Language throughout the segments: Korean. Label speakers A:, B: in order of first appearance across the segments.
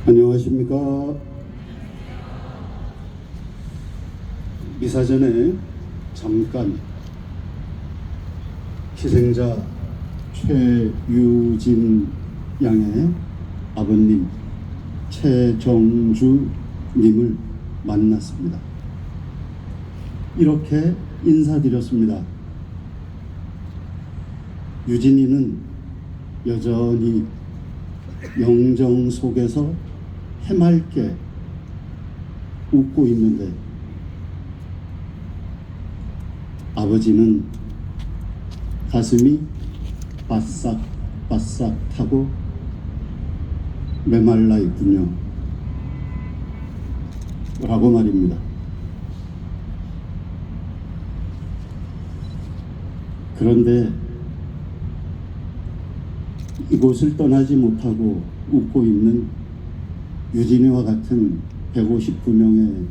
A: 안녕하십니까. 미사 전에 잠깐 희생자 최유진 양의 아버님 최정주 님을 만났습니다. 이렇게 인사드렸습니다. 유진이는 여전히 영정 속에서 해맑게 웃고 있는데 아버지는 가슴이 바싹바싹하고 메말라 있군요 라고 말입니다. 그런데 이곳을 떠나지 못하고 웃고 있는 유진이와 같은 159명의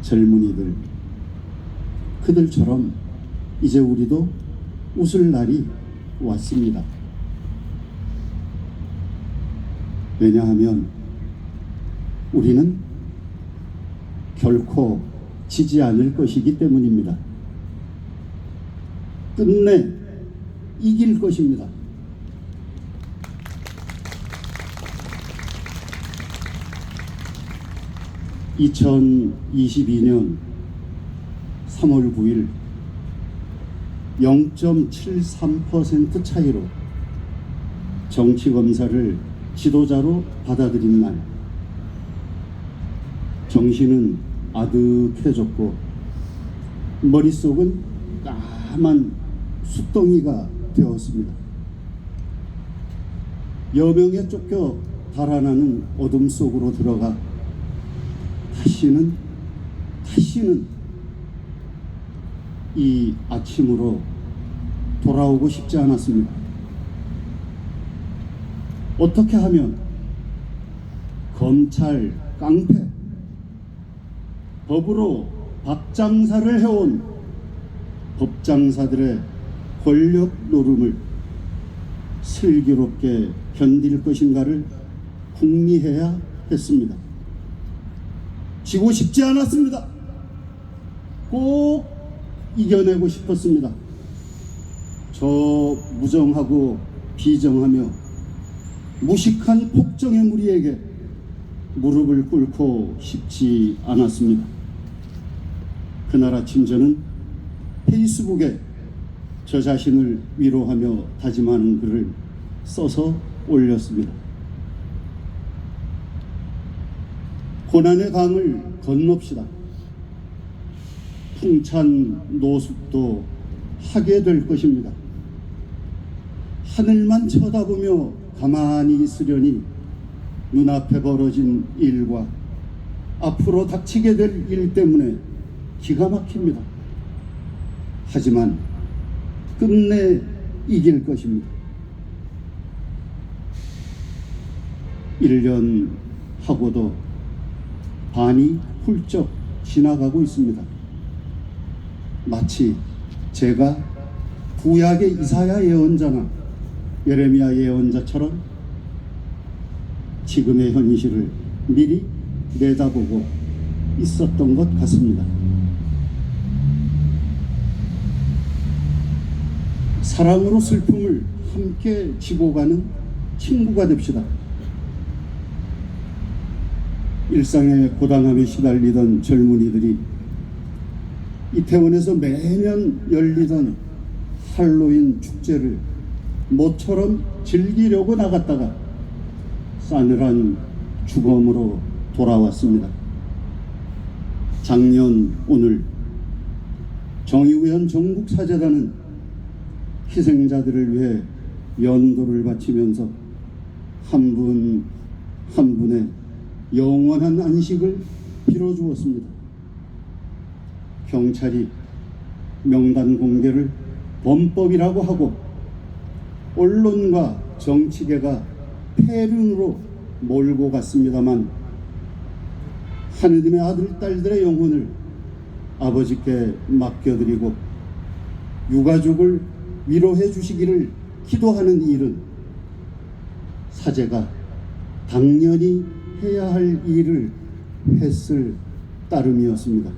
A: 젊은이들, 그들처럼 이제 우리도 웃을 날이 왔습니다. 왜냐하면 우리는 결코 지지 않을 것이기 때문입니다. 끝내 이길 것입니다. (2022년 3월 9일) 0.73% 차이로 정치검사를 지도자로 받아들인 날, 정신은 아득해졌고 머릿속은 까만 숫덩이가 되었습니다. 여명에 쫓겨 달아나는 어둠 속으로 들어가 다시는 이 아침으로 돌아오고 싶지 않았습니다. 어떻게 하면 검찰 깡패, 법으로 밥장사를 해온 법장사들의 권력 노름을 슬기롭게 견딜 것인가를 궁리해야 했습니다. 지고 싶지 않았습니다. 꼭 이겨내고 싶었습니다. 저 무정하고 비정하며 무식한 폭정의 무리에게 무릎을 꿇고 싶지 않았습니다. 그날 아침 저는 페이스북에 저 자신을 위로하며 다짐하는 글을 써서 올렸습니다. 고난의 강을 건넙시다. 풍찬 노숙도 하게 될 것입니다. 하늘만 쳐다보며 가만히 있으려니 눈앞에 벌어진 일과 앞으로 닥치게 될 일 때문에 기가 막힙니다. 하지만 끝내 이길 것입니다. 1년 하고도 반이 훌쩍 지나가고 있습니다. 마치 제가 구약의 이사야 예언자나 예레미야 예언자처럼 지금의 현실을 미리 내다보고 있었던 것 같습니다. 사랑으로 슬픔을 함께 지고 가는 친구가 됩시다. 일상의 고단함에 시달리던 젊은이들이 이태원에서 매년 열리던 할로윈 축제를 모처럼 즐기려고 나갔다가 싸늘한 죽음으로 돌아왔습니다. 작년 오늘 정의우연 전국사재단은 희생자들을 위해 연도를 바치면서 한 분 한 분의 영원한 안식을 빌어주었습니다. 경찰이 명단 공개를 범법이라고 하고 언론과 정치계가 폐륜으로 몰고 갔습니다만 하느님의 아들, 딸들의 영혼을 아버지께 맡겨드리고 유가족을 위로해 주시기를 기도하는 일은 사제가 당연히 해야 할 일을 했을 따름이었습니다.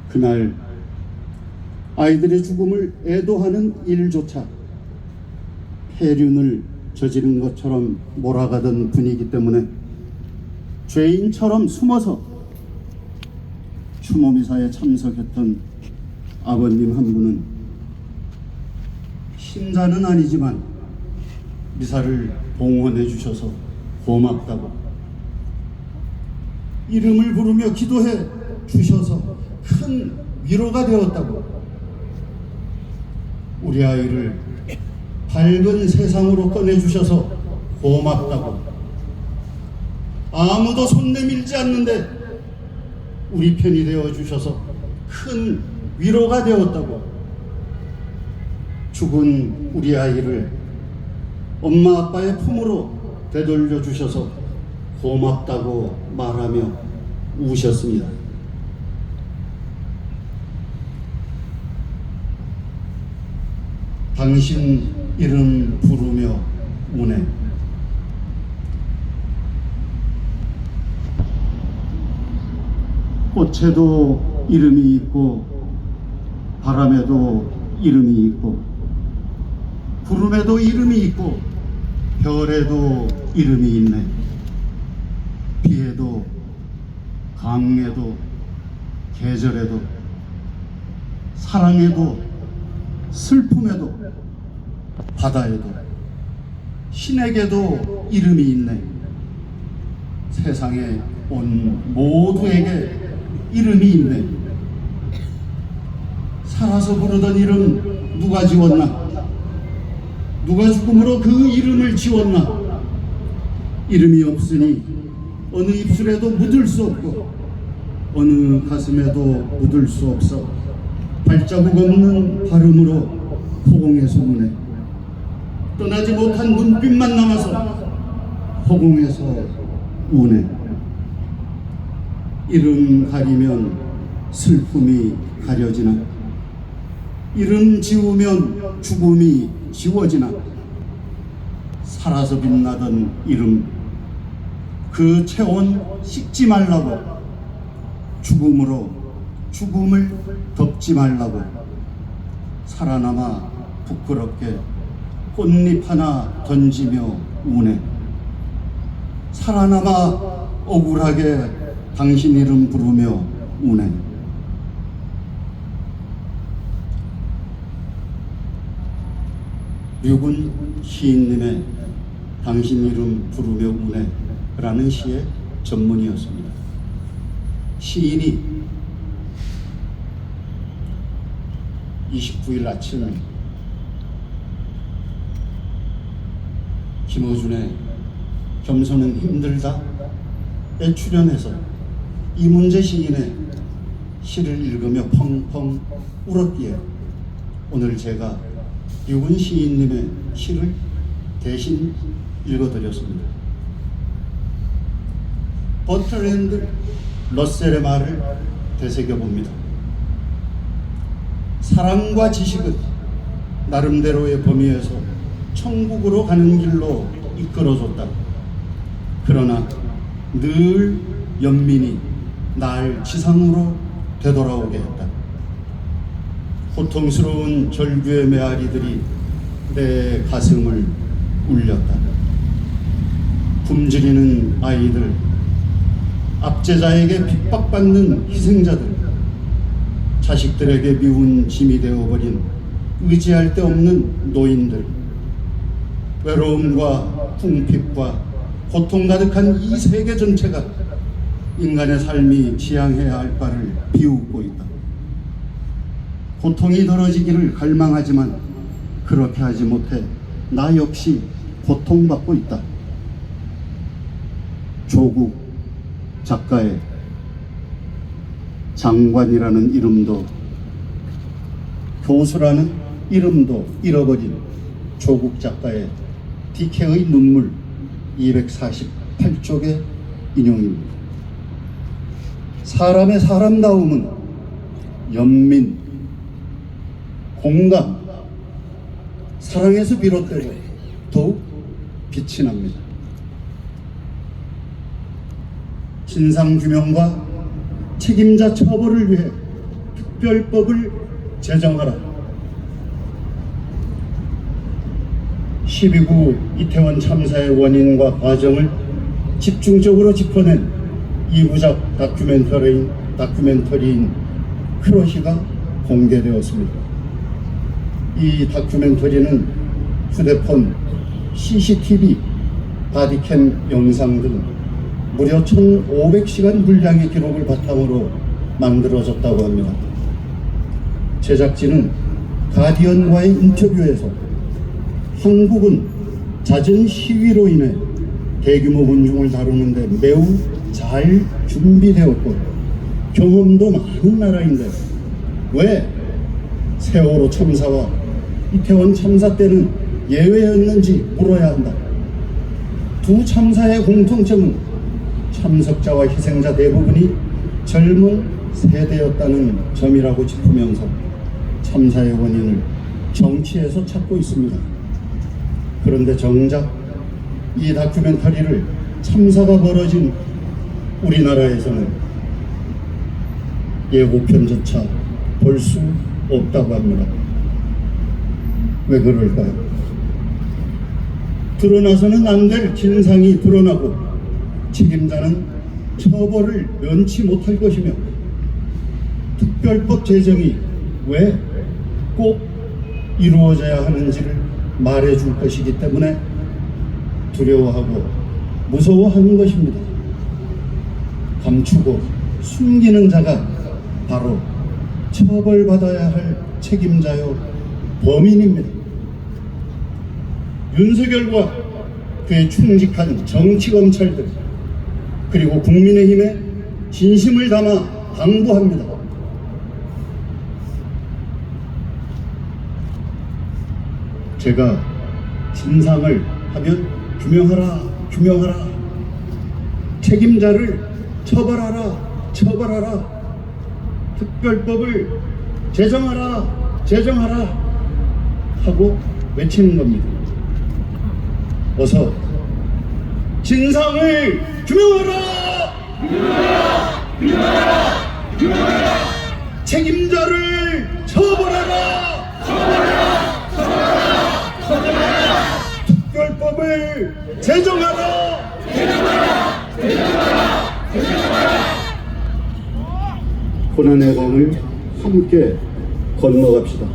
A: 그날 아이들의 죽음을 애도하는 일조차 폐륜을 저지른 것처럼 몰아가던 분위기 때문에 죄인처럼 숨어서 추모미사에 참석했던 아버님 한 분은 신자는 아니지만 미사를 봉헌해 주셔서 고맙다고, 이름을 부르며 기도해 주셔서 큰 위로가 되었다고, 우리 아이를 밝은 세상으로 꺼내주셔서 고맙다고, 아무도 손 내밀지 않는데 우리 편이 되어주셔서 큰 위로가 되었다고, 죽은 우리 아이를 엄마 아빠의 품으로 되돌려 주셔서 고맙다고 말하며 우셨습니다. 당신 이름 부르며 우네. 꽃에도 이름이 있고 바람에도 이름이 있고 구름에도 이름이 있고 별에도 이름이 있네. 비에도 강에도 계절에도 사랑에도 슬픔에도 바다에도 신에게도 이름이 있네. 세상에 온 모두에게 이름이 있네. 살아서 부르던 이름 누가 지웠나? 누가 죽음으로 그 이름을 지웠나? 이름이 없으니 어느 입술에도 묻을 수 없고 어느 가슴에도 묻을 수 없어 발자국 없는 발음으로 허공에서 우네. 떠나지 못한 눈빛만 남아서 허공에서 우네. 이름 가리면 슬픔이 가려지나, 이름 지우면 죽음이 지워지나, 살아서 빛나던 이름 그 체온 식지 말라고, 죽음으로 죽음을 덮지 말라고, 살아남아 부끄럽게 꽃잎 하나 던지며 우네. 살아남아 억울하게 당신 이름 부르며 우네. 류군 시인님의 당신 이름 부르며 우네 라는 시의 전문이었습니다. 시인이 29일 아침 김어준의 겸손은 힘들다에 출연해서 이문재 시인의 시를 읽으며 펑펑 울었기에 오늘 제가 류군 시인님의 시를 대신 읽어드렸습니다. 버트랜드 러셀의 말을 되새겨봅니다. 사랑과 지식은 나름대로의 범위에서 천국으로 가는 길로 이끌어줬다. 그러나 늘 연민이 날 지상으로 되돌아오게 했다. 고통스러운 절규의 메아리들이 내 가슴을 울렸다. 굶주리는 아이들, 압제자에게 핍박받는 희생자들, 자식들에게 미운 짐이 되어버린 의지할 데 없는 노인들, 외로움과 궁핍과 고통 가득한 이 세계 전체가 인간의 삶이 지향해야 할 바를 비웃고 있다. 고통이 덜어지기를 갈망하지만 그렇게 하지 못해 나 역시 고통받고 있다. 조국 작가의 장관이라는 이름도 교수라는 이름도 잃어버린 조국 작가의 디케의 눈물 248쪽의 인용입니다. 사람의 사람다움은 연민, 공감, 사랑에서 비롯되고 더욱 빛이 납니다. 진상규명과 책임자 처벌을 위해 특별법을 제정하라. 12구 이태원 참사의 원인과 과정을 집중적으로 짚어낸 2부작 다큐멘터리인 크러쉬가 공개되었습니다. 이 다큐멘터리는 휴대폰, CCTV, 바디캠 영상 등 무려 1,500시간 분량의 기록을 바탕으로 만들어졌다고 합니다. 제작진은 가디언과의 인터뷰에서 한국은 잦은 시위로 인해 대규모 군중을 다루는데 매우 잘 준비되었고 경험도 많은 나라인데 왜 세월호 참사와 이태원 참사 때는 예외였는지 물어야 한다. 두 참사의 공통점은 참석자와 희생자 대부분이 젊은 세대였다는 점이라고 짚으면서 참사의 원인을 정치에서 찾고 있습니다. 그런데 정작 이 다큐멘터리를 참사가 벌어진 우리나라에서는 예고편조차 볼 수 없다고 합니다. 왜 그럴까요? 드러나서는 안 될 진상이 드러나고 책임자는 처벌을 면치 못할 것이며 특별법 제정이 왜 꼭 이루어져야 하는지를 말해줄 것이기 때문에 두려워하고 무서워하는 것입니다. 감추고 숨기는 자가 바로 처벌받아야 할 책임자요 범인입니다. 윤석열과 그의 충직한 정치검찰들 그리고 국민의힘에 진심을 담아 당부합니다. 제가 진상을 하면 규명하라, 규명하라, 책임자를 처벌하라, 처벌하라, 특별법을 제정하라, 제정하라 하고 외치는 겁니다. 어서 진상을 규명하라! 규명하라! 규명하라! 규명하라! 책임자를 처벌하라! 처벌하라! 처벌하라! 처벌하라! 특별법을 제정하라! 제정하라! 제정하라! 제정하라! 고난의 밤을 함께 건너갑시다.